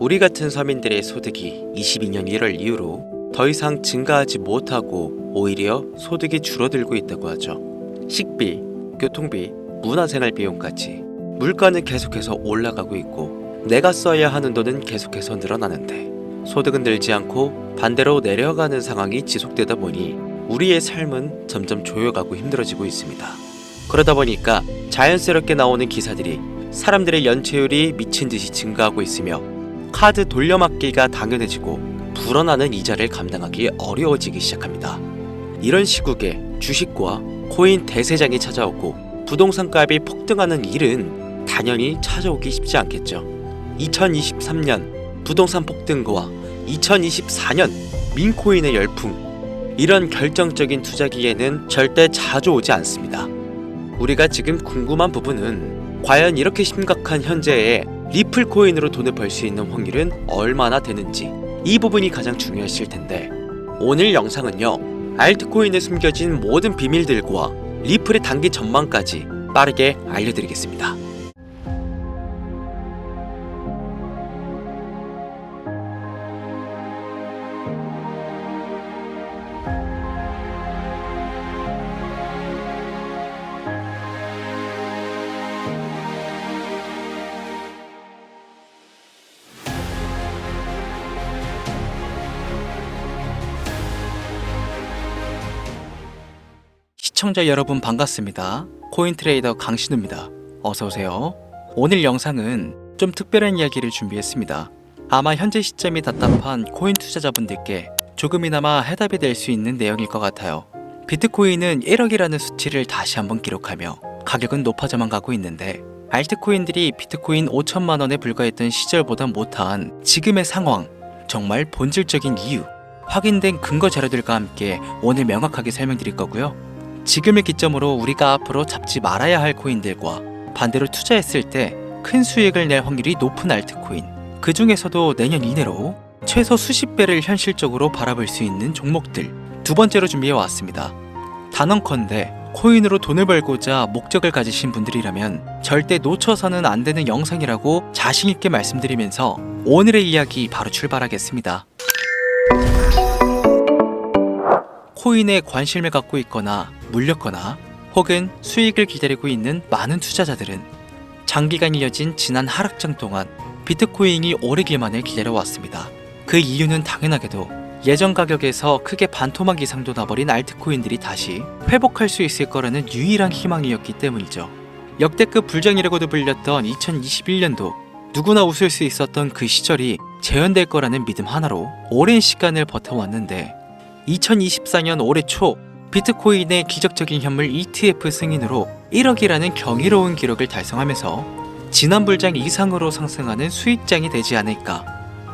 우리 같은 서민들의 소득이 22년 1월 이후로 더 이상 증가하지 못하고 오히려 소득이 줄어들고 있다고 하죠. 식비, 교통비, 문화생활 비용까지 물가는 계속해서 올라가고 있고 내가 써야 하는 돈은 계속해서 늘어나는데 소득은 늘지 않고 반대로 내려가는 상황이 지속되다 보니 우리의 삶은 점점 조여가고 힘들어지고 있습니다. 그러다 보니까 자연스럽게 나오는 기사들이 사람들의 연체율이 미친 듯이 증가하고 있으며 카드 돌려막기가 당연해지고 불어나는 이자를 감당하기 어려워지기 시작합니다. 이런 시국에 주식과 코인 대세장이 찾아오고 부동산 값이 폭등하는 일은 당연히 찾아오기 쉽지 않겠죠. 2023년 부동산 폭등과 2024년 민코인의 열풍, 이런 결정적인 투자기에는 절대 자주 오지 않습니다. 우리가 지금 궁금한 부분은 과연 이렇게 심각한 현재에 리플 코인으로 돈을 벌 수 있는 확률은 얼마나 되는지, 이 부분이 가장 중요하실 텐데 오늘 영상은요, 알트코인에 숨겨진 모든 비밀들과 리플의 단기 전망까지 빠르게 알려드리겠습니다. 시청자 여러분 반갑습니다. 코인트레이더 강신우입니다. 어서오세요. 오늘 영상은 좀 특별한 이야기를 준비했습니다. 아마 현재 시점이 답답한 코인 투자자분들께 조금이나마 해답이 될 수 있는 내용일 것 같아요. 비트코인은 1억이라는 수치를 다시 한번 기록하며 가격은 높아져만 가고 있는데, 알트코인들이 비트코인 5천만 원에 불과했던 시절보다 못한 지금의 상황, 정말 본질적인 이유, 확인된 근거 자료들과 함께 오늘 명확하게 설명드릴 거고요. 지금을 기점으로 우리가 앞으로 잡지 말아야 할 코인들과 반대로 투자했을 때 큰 수익을 낼 확률이 높은 알트코인, 그 중에서도 내년 이내로 최소 수십 배를 현실적으로 바라볼 수 있는 종목들, 두 번째로 준비해 왔습니다. 단언컨대 코인으로 돈을 벌고자 목적을 가지신 분들이라면 절대 놓쳐서는 안 되는 영상이라고 자신있게 말씀드리면서 오늘의 이야기 바로 출발하겠습니다. 코인에 관심을 갖고 있거나 물렸거나 혹은 수익을 기다리고 있는 많은 투자자들은 장기간 이어진 지난 하락장 동안 비트코인이 오르기만을 기다려왔습니다. 그 이유는 당연하게도 예전 가격에서 크게 반토막 이상도 나버린 알트코인들이 다시 회복할 수 있을 거라는 유일한 희망이었기 때문이죠. 역대급 불장이라고도 불렸던 2021년도, 누구나 웃을 수 있었던 그 시절이 재현될 거라는 믿음 하나로 오랜 시간을 버텨왔는데, 2024년 올해 초 비트코인의 기적적인 현물 ETF 승인으로 1억이라는 경이로운 기록을 달성하면서 지난 불장 이상으로 상승하는 수익장이 되지 않을까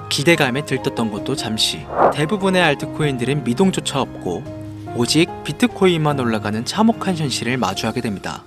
기대감에 들떴던 것도 잠시, 대부분의 알트코인들은 미동조차 없고 오직 비트코인만 올라가는 참혹한 현실을 마주하게 됩니다.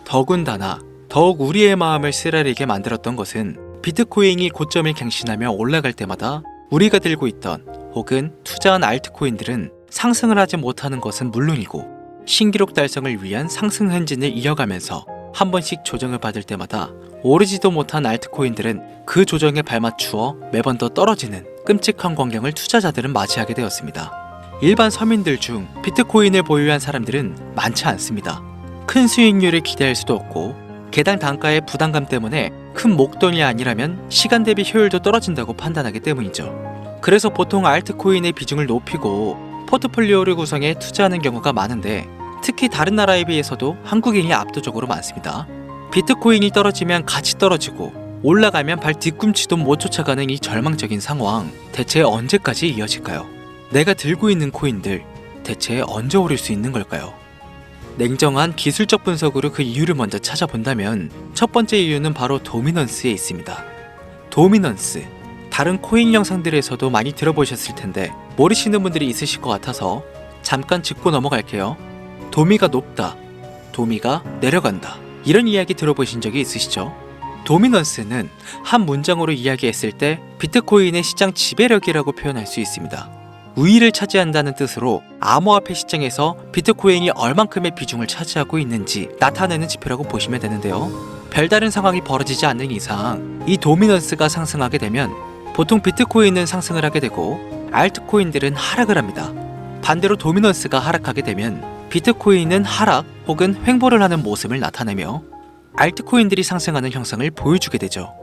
더군다나 더욱 우리의 마음을 쓰라리게 만들었던 것은 비트코인이 고점을 갱신하며 올라갈 때마다 우리가 들고 있던 혹은 투자한 알트코인들은 상승을 하지 못하는 것은 물론이고 신기록 달성을 위한 상승 행진을 이어가면서 한 번씩 조정을 받을 때마다 오르지도 못한 알트코인들은 그 조정에 발맞추어 매번 더 떨어지는 끔찍한 광경을 투자자들은 맞이하게 되었습니다. 일반 서민들 중 비트코인을 보유한 사람들은 많지 않습니다. 큰 수익률을 기대할 수도 없고 개당 단가의 부담감 때문에 큰 목돈이 아니라면 시간 대비 효율도 떨어진다고 판단하기 때문이죠. 그래서 보통 알트코인의 비중을 높이고 포트폴리오를 구성해 투자하는 경우가 많은데, 특히 다른 나라에 비해서도 한국인이 압도적으로 많습니다. 비트코인이 떨어지면 같이 떨어지고 올라가면 발 뒤꿈치도 못 쫓아가는 이 절망적인 상황, 대체 언제까지 이어질까요? 내가 들고 있는 코인들 대체 언제 오를 수 있는 걸까요? 냉정한 기술적 분석으로 그 이유를 먼저 찾아본다면 첫 번째 이유는 바로 도미넌스에 있습니다. 도미넌스, 다른 코인 영상들에서도 많이 들어보셨을 텐데 모르시는 분들이 있으실 것 같아서 잠깐 짚고 넘어갈게요. 도미가 높다, 도미가 내려간다, 이런 이야기 들어보신 적이 있으시죠? 도미넌스는 한 문장으로 이야기했을 때 비트코인의 시장 지배력이라고 표현할 수 있습니다. 우위를 차지한다는 뜻으로 암호화폐 시장에서 비트코인이 얼만큼의 비중을 차지하고 있는지 나타내는 지표라고 보시면 되는데요. 별다른 상황이 벌어지지 않는 이상 이 도미넌스가 상승하게 되면 보통 비트코인은 상승을 하게 되고 알트코인들은 하락을 합니다. 반대로 도미넌스가 하락하게 되면 비트코인은 하락 혹은 횡보를 하는 모습을 나타내며 알트코인들이 상승하는 형상을 보여주게 되죠.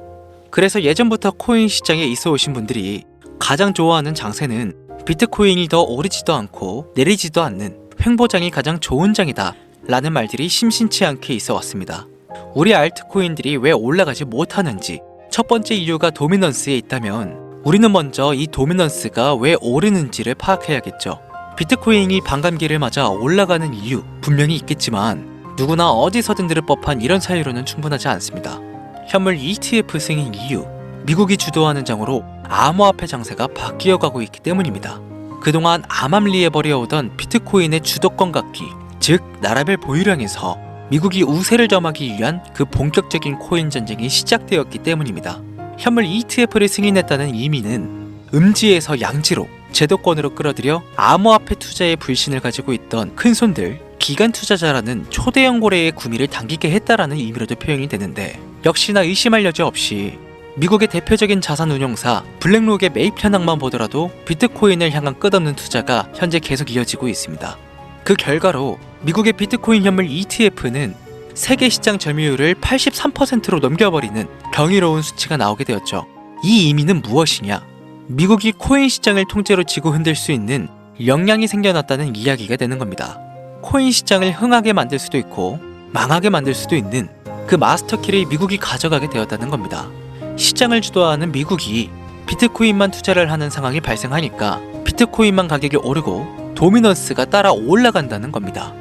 그래서 예전부터 코인 시장에 있어 오신 분들이 가장 좋아하는 장세는 비트코인이 더 오르지도 않고 내리지도 않는 횡보장이 가장 좋은 장이다 라는 말들이 심심치 않게 있어 왔습니다. 우리 알트코인들이 왜 올라가지 못하는지 첫 번째 이유가 도미넌스에 있다면 우리는 먼저 이 도미넌스가 왜 오르는지를 파악해야겠죠. 비트코인이 반감기를 맞아 올라가는 이유 분명히 있겠지만 누구나 어디서든 들을 법한 이런 사유로는 충분하지 않습니다. 현물 ETF 승인 이유, 미국이 주도하는 장으로 암호화폐 장세가 바뀌어가고 있기 때문입니다. 그동안 암암리에버려오던 비트코인의 주도권 갖기, 즉 나라별 보유량에서 미국이 우세를 점하기 위한 그 본격적인 코인 전쟁이 시작되었기 때문입니다. 현물 ETF를 승인했다는 의미는 음지에서 양지로 제도권으로 끌어들여 암호화폐 투자에 불신을 가지고 있던 큰손들, 기관 투자자라는 초대형 고래의 구미를 당기게 했다라는 의미로도 표현이 되는데 역시나 의심할 여지 없이 미국의 대표적인 자산운용사 블랙록의 매입 현황만 보더라도 비트코인을 향한 끝없는 투자가 현재 계속 이어지고 있습니다. 그 결과로 미국의 비트코인 현물 ETF는 세계 시장 점유율을 83%로 넘겨버리는 경이로운 수치가 나오게 되었죠. 이 의미는 무엇이냐? 미국이 코인 시장을 통째로 쥐고 흔들 수 있는 역량이 생겨났다는 이야기가 되는 겁니다. 코인 시장을 흥하게 만들 수도 있고 망하게 만들 수도 있는 그 마스터키를 미국이 가져가게 되었다는 겁니다. 시장을 주도하는 미국이 비트코인만 투자를 하는 상황이 발생하니까 비트코인만 가격이 오르고 도미넌스가 따라 올라간다는 겁니다.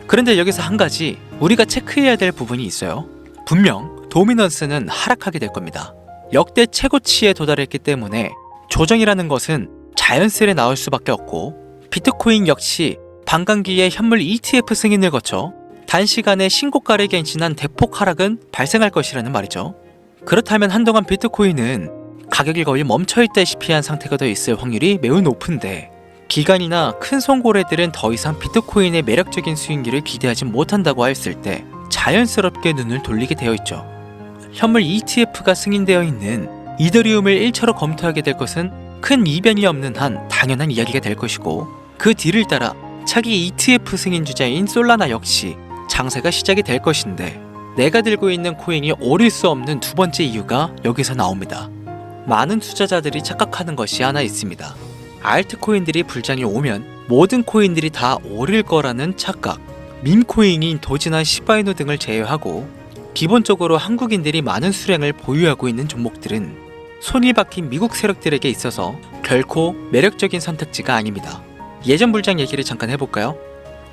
그런데 여기서 한 가지 우리가 체크해야 될 부분이 있어요. 분명 도미넌스는 하락하게 될 겁니다. 역대 최고치에 도달했기 때문에 조정이라는 것은 자연스레 나올 수밖에 없고 비트코인 역시 반감기에 현물 ETF 승인을 거쳐 단시간에 신고가를 갱신한 대폭 하락은 발생할 것이라는 말이죠. 그렇다면 한동안 비트코인은 가격이 거의 멈춰있다시피 한 상태가 더 있을 확률이 매우 높은데 기관이나 큰 손고래들은 더 이상 비트코인의 매력적인 수익률을 기대하지 못한다고 했을 때 자연스럽게 눈을 돌리게 되어 있죠. 현물 ETF가 승인되어 있는 이더리움을 1차로 검토하게 될 것은 큰 이변이 없는 한 당연한 이야기가 될 것이고 그 뒤를 따라 차기 ETF 승인 주자인 솔라나 역시 장세가 시작이 될 것인데 내가 들고 있는 코인이 오를 수 없는 두 번째 이유가 여기서 나옵니다. 많은 투자자들이 착각하는 것이 하나 있습니다. 알트코인들이 불장이 오면 모든 코인들이 다 오를 거라는 착각. 밈코인인 도지나 시바이누 등을 제외하고 기본적으로 한국인들이 많은 수량을 보유하고 있는 종목들은 손이 박힌 미국 세력들에게 있어서 결코 매력적인 선택지가 아닙니다. 예전 불장 얘기를 잠깐 해볼까요?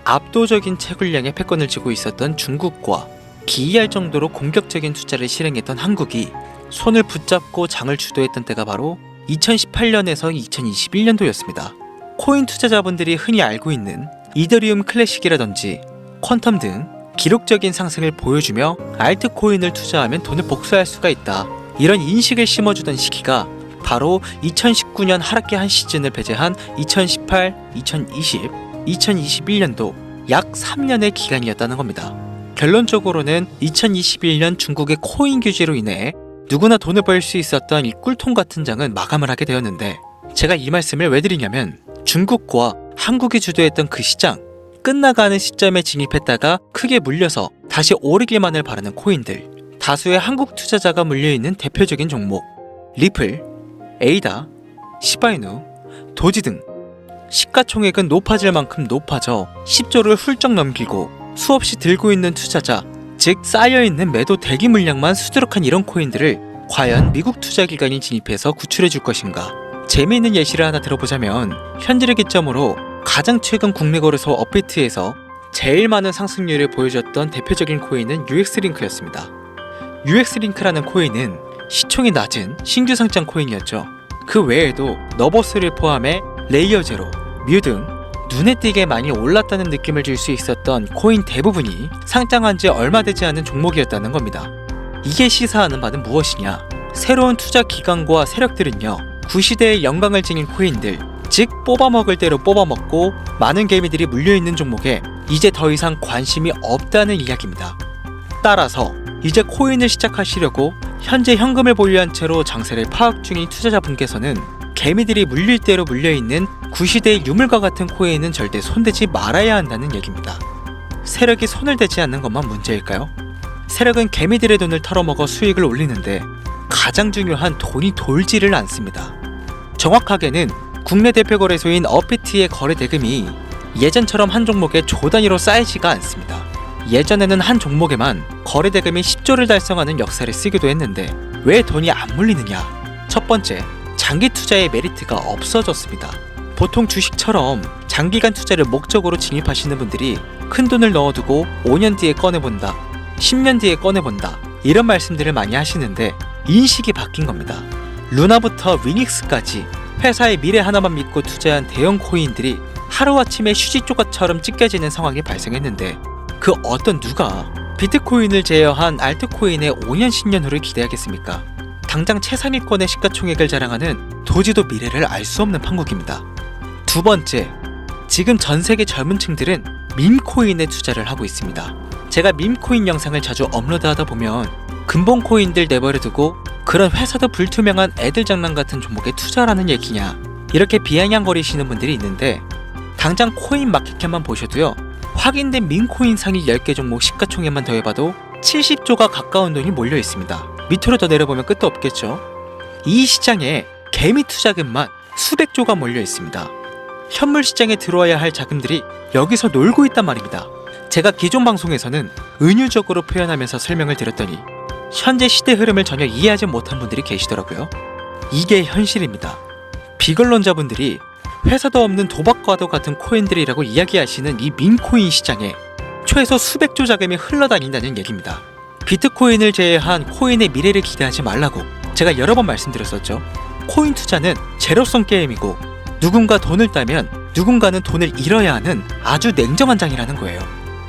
압도적인 채굴량의 패권을 쥐고 있었던 중국과 기이할 정도로 공격적인 투자를 실행했던 한국이 손을 붙잡고 장을 주도했던 때가 바로 2018년에서 2021년도였습니다. 코인 투자자분들이 흔히 알고 있는 이더리움 클래식이라든지 퀀텀 등 기록적인 상승을 보여주며 알트코인을 투자하면 돈을 복수할 수가 있다. 이런 인식을 심어주던 시기가 바로 2019년 하락기 한 시즌을 배제한 2018, 2020, 2021년도 약 3년의 기간이었다는 겁니다. 결론적으로는 2021년 중국의 코인 규제로 인해 누구나 돈을 벌 수 있었던 이 꿀통 같은 장은 마감을 하게 되었는데 제가 이 말씀을 왜 드리냐면 중국과 한국이 주도했던 그 시장 끝나가는 시점에 진입했다가 크게 물려서 다시 오르기만을 바라는 코인들 다수의 한국 투자자가 물려있는 대표적인 종목 리플, 에이다, 시바이누, 도지 등 시가총액은 높아질 만큼 높아져 10조를 훌쩍 넘기고 수없이 들고 있는 투자자 즉 쌓여있는 매도 대기 물량만 수두룩한 이런 코인들을 과연 미국 투자기관이 진입해서 구출해 줄 것인가. 재미있는 예시를 하나 들어보자면 현재를 기점으로 가장 최근 국내 거래소 업비트에서 제일 많은 상승률을 보여줬던 대표적인 코인은 UX링크였습니다. UX링크라는 코인은 시총이 낮은 신규 상장 코인이었죠. 그 외에도 너버스를 포함해 레이어 제로, 뮤 등 눈에 띄게 많이 올랐다는 느낌을 줄 수 있었던 코인 대부분이 상장한 지 얼마 되지 않은 종목이었다는 겁니다. 이게 시사하는 바는 무엇이냐? 새로운 투자 기관과 세력들은요, 구시대의 영광을 지닌 코인들, 즉 뽑아먹을 대로 뽑아먹고 많은 개미들이 물려있는 종목에 이제 더 이상 관심이 없다는 이야기입니다. 따라서 이제 코인을 시작하시려고 현재 현금을 보유한 채로 장세를 파악 중인 투자자분께서는 개미들이 물릴 대로 물려있는 구시대의 유물과 같은 코인은 절대 손대지 말아야 한다는 얘기입니다. 세력이 손을 대지 않는 것만 문제일까요? 세력은 개미들의 돈을 털어먹어 수익을 올리는데 가장 중요한 돈이 돌지를 않습니다. 정확하게는 국내 대표 거래소인 어피트의 거래 대금이 예전처럼 한 종목에 조 단위로 쌓이지가 않습니다. 예전에는 한 종목에만 거래 대금이 10조를 달성하는 역사를 쓰기도 했는데 왜 돈이 안 물리느냐? 첫 번째, 장기 투자의 메리트가 없어졌습니다. 보통 주식처럼 장기간 투자를 목적으로 진입하시는 분들이 큰 돈을 넣어두고 5년 뒤에 꺼내본다, 10년 뒤에 꺼내본다 이런 말씀들을 많이 하시는데 인식이 바뀐 겁니다. 루나부터 위닉스까지 회사의 미래 하나만 믿고 투자한 대형 코인들이 하루아침에 휴지조각처럼 찢겨지는 상황이 발생했는데 그 어떤 누가 비트코인을 제외한 알트코인의 5년 10년 후를 기대하겠습니까? 당장 최상위권의 시가총액을 자랑하는 도지도 미래를 알 수 없는 판국입니다. 두 번째, 지금 전 세계 젊은 층들은 밈코인에 투자를 하고 있습니다. 제가 밈코인 영상을 자주 업로드하다 보면 근본 코인들 내버려두고 그런 회사도 불투명한 애들 장난 같은 종목에 투자라는 얘기냐 이렇게 비아냥거리시는 분들이 있는데 당장 코인 마켓캡만 보셔도요 확인된 밈코인 상위 10개 종목 시가총액만 더해봐도 70조가 가까운 돈이 몰려 있습니다. 밑으로 더 내려보면 끝도 없겠죠. 이 시장에 개미 투자금만 수백 조가 몰려 있습니다. 현물 시장에 들어와야 할 자금들이 여기서 놀고 있단 말입니다. 제가 기존 방송에서는 은유적으로 표현하면서 설명을 드렸더니 현재 시대 흐름을 전혀 이해하지 못한 분들이 계시더라고요. 이게 현실입니다. 비걸론자분들이 회사도 없는 도박과도 같은 코인들이라고 이야기하시는 이 밈코인 시장에 최소 수백조 자금이 흘러다닌다는 얘기입니다. 비트코인을 제외한 코인의 미래를 기대하지 말라고 제가 여러 번 말씀드렸었죠. 코인 투자는 제로섬 게임이고 누군가 돈을 따면 누군가는 돈을 잃어야 하는 아주 냉정한 장이라는 거예요.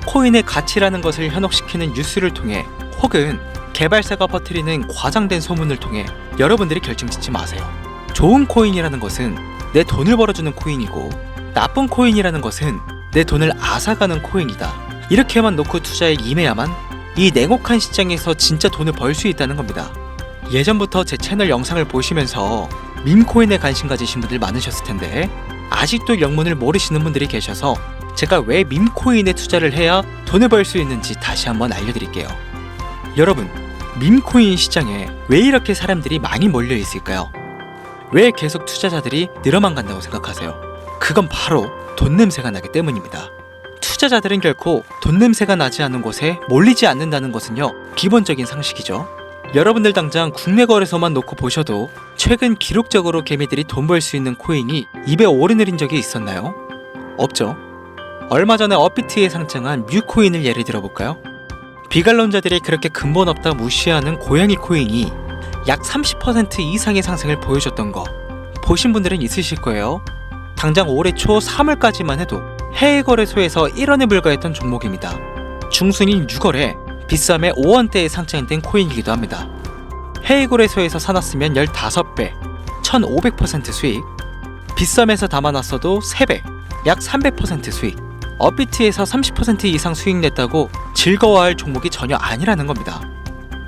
코인의 가치라는 것을 현혹시키는 뉴스를 통해 혹은 개발사가 퍼뜨리는 과장된 소문을 통해 여러분들이 결정짓지 마세요. 좋은 코인이라는 것은 내 돈을 벌어주는 코인이고 나쁜 코인이라는 것은 내 돈을 앗아가는 코인이다. 이렇게만 놓고 투자에 임해야만 이 냉혹한 시장에서 진짜 돈을 벌 수 있다는 겁니다. 예전부터 제 채널 영상을 보시면서 밈코인에 관심 가지신 분들 많으셨을 텐데 아직도 영문을 모르시는 분들이 계셔서 제가 왜 밈코인에 투자를 해야 돈을 벌 수 있는지 다시 한번 알려드릴게요. 여러분, 밈코인 시장에 왜 이렇게 사람들이 많이 몰려 있을까요? 왜 계속 투자자들이 늘어만 간다고 생각하세요? 그건 바로 돈 냄새가 나기 때문입니다. 투자자들은 결코 돈 냄새가 나지 않는 곳에 몰리지 않는다는 것은요 기본적인 상식이죠. 여러분들 당장 국내 거래소만 놓고 보셔도 최근 기록적으로 개미들이 돈 벌 수 있는 코인이 입에 오르내린 적이 있었나요? 없죠. 얼마 전에 어피트에 상장한 뮤코인을 예를 들어볼까요? 비관론자들이 그렇게 근본 없다 무시하는 고양이 코인이 약 30% 이상의 상승을 보여줬던 거 보신 분들은 있으실 거예요. 당장 올해 초 3월까지만 해도 해외 거래소에서 1원에 불과했던 종목입니다. 중순인 6월에 비싸매 5원대에 상장된 코인이기도 합니다. 해외 거래소에서 사놨으면 15배, 1500% 수익, 비싸매서 담아놨어도 3배, 약 300% 수익, 업비트에서 30% 이상 수익 냈다고 즐거워할 종목이 전혀 아니라는 겁니다.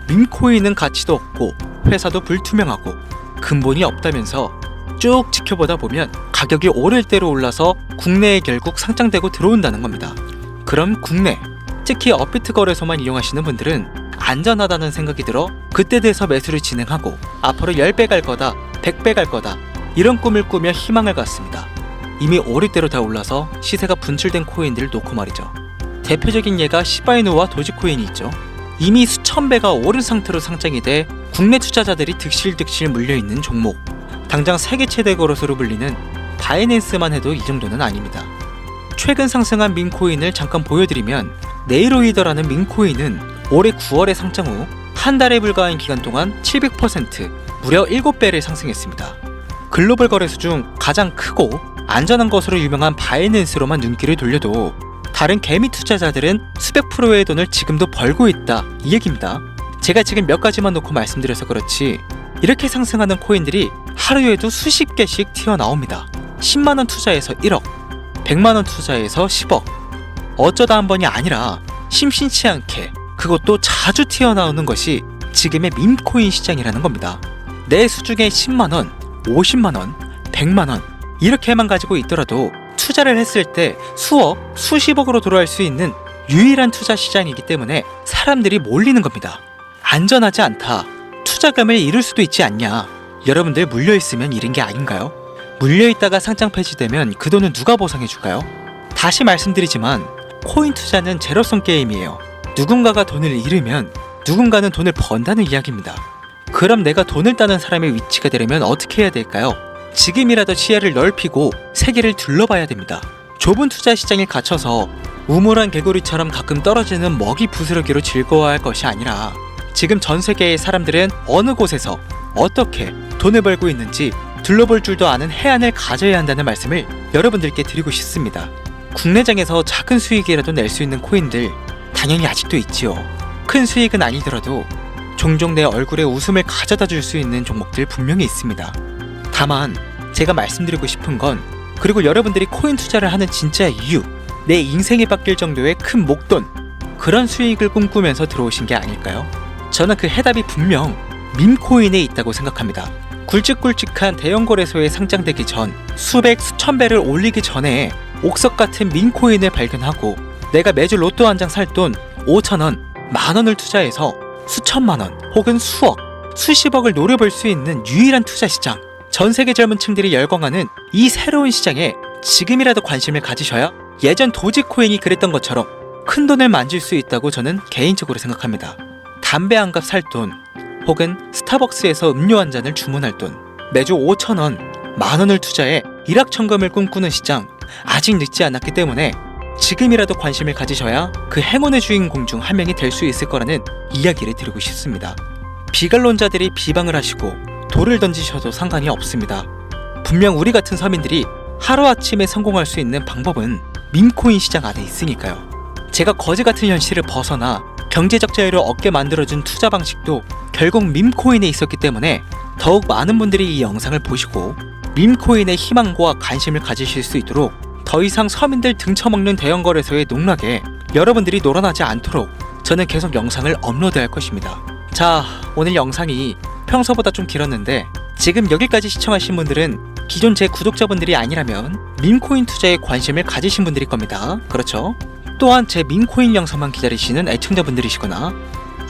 밈코인은 가치도 없고 회사도 불투명하고 근본이 없다면서 쭉 지켜보다 보면 가격이 오를 대로 올라서 국내에 결국 상장되고 들어온다는 겁니다. 그럼 국내, 특히 업비트 거래소만 이용하시는 분들은 안전하다는 생각이 들어 그때 돼서 매수를 진행하고 앞으로 10배 갈 거다, 100배 갈 거다 이런 꿈을 꾸며 희망을 갖습니다. 이미 오를 대로 다 올라서 시세가 분출된 코인들을 놓고 말이죠. 대표적인 예가 시바이누와 도지코인이 있죠. 이미 수천 배가 오른 상태로 상장이 돼 국내 투자자들이 득실득실 물려있는 종목. 당장 세계 최대 거래소로 불리는 바이낸스만 해도 이 정도는 아닙니다. 최근 상승한 밈코인을 잠깐 보여드리면 네이로이더라는 밈코인은 올해 9월에 상장 후 한 달에 불과한 기간 동안 700% 무려 7배를 상승했습니다. 글로벌 거래소 중 가장 크고 안전한 것으로 유명한 바이낸스로만 눈길을 돌려도 다른 개미 투자자들은 수백 프로의 돈을 지금도 벌고 있다 이 얘기입니다. 제가 지금 몇 가지만 놓고 말씀드려서 그렇지 이렇게 상승하는 코인들이 하루에도 수십 개씩 튀어나옵니다. 10만원 투자해서 1억, 100만원 투자해서 10억. 어쩌다 한 번이 아니라 심심치 않게 그것도 자주 튀어나오는 것이 지금의 밈코인 시장이라는 겁니다. 내 수중에 10만원, 50만원, 100만원 이렇게만 가지고 있더라도 투자를 했을 때 수억, 수십억으로 돌아갈 수 있는 유일한 투자 시장이기 때문에 사람들이 몰리는 겁니다. 안전하지 않다. 투자금을 잃을 수도 있지 않냐. 여러분들 물려있으면 잃은 게 아닌가요? 물려있다가 상장 폐지되면 그 돈은 누가 보상해줄까요? 다시 말씀드리지만 코인 투자는 제로섬 게임이에요. 누군가가 돈을 잃으면 누군가는 돈을 번다는 이야기입니다. 그럼 내가 돈을 따는 사람의 위치가 되려면 어떻게 해야 될까요? 지금이라도 시야를 넓히고 세계를 둘러봐야 됩니다. 좁은 투자 시장에 갇혀서 우물한 개구리처럼 가끔 떨어지는 먹이 부스러기로 즐거워할 것이 아니라 지금 전 세계의 사람들은 어느 곳에서 어떻게 돈을 벌고 있는지 둘러볼 줄도 아는 해안을 가져야 한다는 말씀을 여러분들께 드리고 싶습니다. 국내장에서 작은 수익이라도 낼 수 있는 코인들 당연히 아직도 있지요. 큰 수익은 아니더라도 종종 내 얼굴에 웃음을 가져다 줄 수 있는 종목들 분명히 있습니다. 다만 제가 말씀드리고 싶은 건, 그리고 여러분들이 코인 투자를 하는 진짜 이유, 내 인생이 바뀔 정도의 큰 목돈, 그런 수익을 꿈꾸면서 들어오신 게 아닐까요? 저는 그 해답이 분명 밈코인에 있다고 생각합니다. 굵직굵직한 대형 거래소에 상장되기 전 수백 수천 배를 올리기 전에 옥석 같은 밈코인을 발견하고 내가 매주 로또 한 장 살 돈 5,000원, 만원을 투자해서 수천만원 혹은 수억, 수십억을 노려볼 수 있는 유일한 투자 시장, 전 세계 젊은 층들이 열광하는 이 새로운 시장에 지금이라도 관심을 가지셔야 예전 도지코인이 그랬던 것처럼 큰 돈을 만질 수 있다고 저는 개인적으로 생각합니다. 담배 한 갑 살 돈, 혹은 스타벅스에서 음료 한 잔을 주문할 돈, 매주 5,000원, 만원을 투자해 일확천금을 꿈꾸는 시장, 아직 늦지 않았기 때문에 지금이라도 관심을 가지셔야 그 행운의 주인공 중 한 명이 될 수 있을 거라는 이야기를 드리고 싶습니다. 비관론자들이 비방을 하시고 돌을 던지셔도 상관이 없습니다. 분명 우리 같은 서민들이 하루아침에 성공할 수 있는 방법은 밈코인 시장 안에 있으니까요. 제가 거지 같은 현실을 벗어나 경제적 자유를 얻게 만들어준 투자 방식도 결국 밈코인에 있었기 때문에 더욱 많은 분들이 이 영상을 보시고 밈코인의 희망과 관심을 가지실 수 있도록 더 이상 서민들 등쳐먹는 대형 거래소의 농락에 여러분들이 놀아나지 않도록 저는 계속 영상을 업로드할 것입니다. 자, 오늘 영상이 평소보다 좀 길었는데 지금 여기까지 시청하신 분들은 기존 제 구독자분들이 아니라면 밈코인 투자에 관심을 가지신 분들일 겁니다. 그렇죠? 또한 제 밈코인 영상만 기다리시는 애청자분들이시거나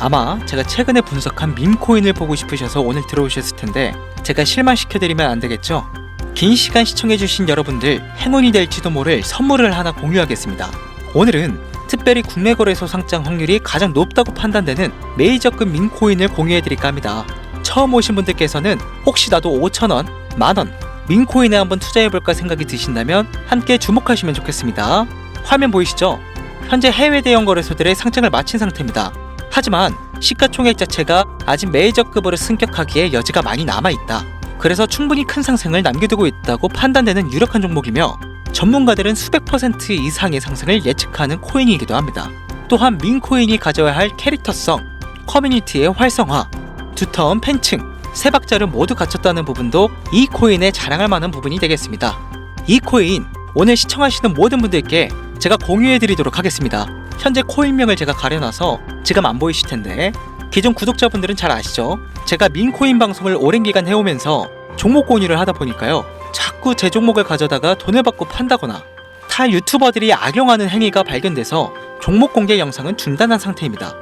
아마 제가 최근에 분석한 밈코인을 보고 싶으셔서 오늘 들어오셨을 텐데 제가 실망시켜드리면 안 되겠죠? 긴 시간 시청해주신 여러분들 행운이 될지도 모를 선물을 하나 공유하겠습니다. 오늘은 특별히 국내 거래소 상장 확률이 가장 높다고 판단되는 메이저급 밈코인을 공유해드릴까 합니다. 처음 오신 분들께서는 혹시 나도 5,000원, 만원 밈코인에 한번 투자해볼까 생각이 드신다면 함께 주목하시면 좋겠습니다. 화면 보이시죠? 현재 해외 대형 거래소들의 상장을 마친 상태입니다. 하지만 시가총액 자체가 아직 메이저급으로 승격하기에 여지가 많이 남아있다. 그래서 충분히 큰 상승을 남겨두고 있다고 판단되는 유력한 종목이며 전문가들은 수백 % 이상의 상승을 예측하는 코인이기도 합니다. 또한 밈코인이 가져야 할 캐릭터성, 커뮤니티의 활성화, 두터운 팬층, 세 박자를 모두 갖췄다는 부분도 이 코인에 자랑할 만한 부분이 되겠습니다. 이 코인 오늘 시청하시는 모든 분들께 제가 공유해드리도록 하겠습니다. 현재 코인명을 제가 가려놔서 지금 안 보이실 텐데 기존 구독자분들은 잘 아시죠? 제가 밈코인 방송을 오랜 기간 해오면서 종목 공유를 하다 보니까요, 자꾸 제 종목을 가져다가 돈을 받고 판다거나 타 유튜버들이 악용하는 행위가 발견돼서 종목 공개 영상은 중단한 상태입니다.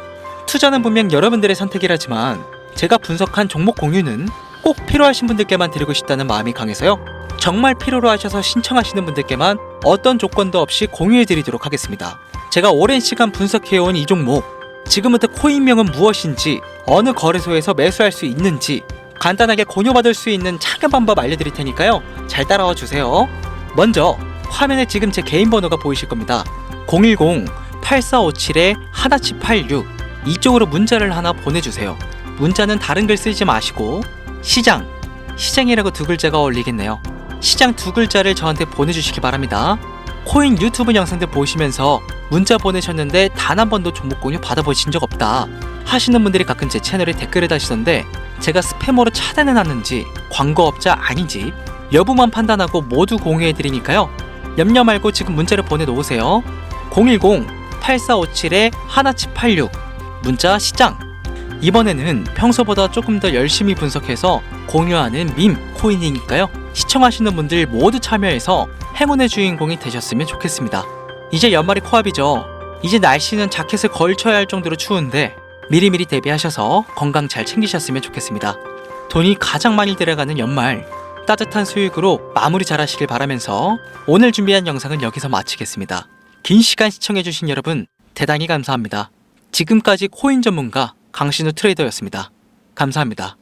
투자는 분명 여러분들의 선택이라지만 제가 분석한 종목 공유는 꼭 필요하신 분들께만 드리고 싶다는 마음이 강해서요, 정말 필요로 하셔서 신청하시는 분들께만 어떤 조건도 없이 공유해드리도록 하겠습니다. 제가 오랜 시간 분석해온 이 종목, 지금부터 코인명은 무엇인지, 어느 거래소에서 매수할 수 있는지 간단하게 공유받을 수 있는 참여 방법 알려드릴 테니까요, 잘 따라와 주세요. 먼저 화면에 지금 제 개인 번호가 보이실 겁니다. 010-8457-1786 이쪽으로 문자를 하나 보내주세요. 문자는 다른 글 쓰지 마시고 시장이라고 두 글자가 어울리겠네요. 시장 두 글자를 저한테 보내주시기 바랍니다. 코인 유튜브 영상들 보시면서 문자 보내셨는데 단 한 번도 종목 공유 받아보신 적 없다 하시는 분들이 가끔 제 채널에 댓글을 다시던데 제가 스팸으로 차단해놨는지 광고업자 아닌지 여부만 판단하고 모두 공유해드리니까요, 염려 말고 지금 문자를 보내놓으세요. 010-8457-1786 문자 시장. 이번에는 평소보다 조금 더 열심히 분석해서 공유하는 밈 코인이니까요. 시청하시는 분들 모두 참여해서 행운의 주인공이 되셨으면 좋겠습니다. 이제 연말이 코앞이죠. 이제 날씨는 자켓을 걸쳐야 할 정도로 추운데 미리미리 대비하셔서 건강 잘 챙기셨으면 좋겠습니다. 돈이 가장 많이 들어가는 연말, 따뜻한 수익으로 마무리 잘 하시길 바라면서 오늘 준비한 영상은 여기서 마치겠습니다. 긴 시간 시청해주신 여러분 대단히 감사합니다. 지금까지 코인 전문가 강신우 트레이더였습니다. 감사합니다.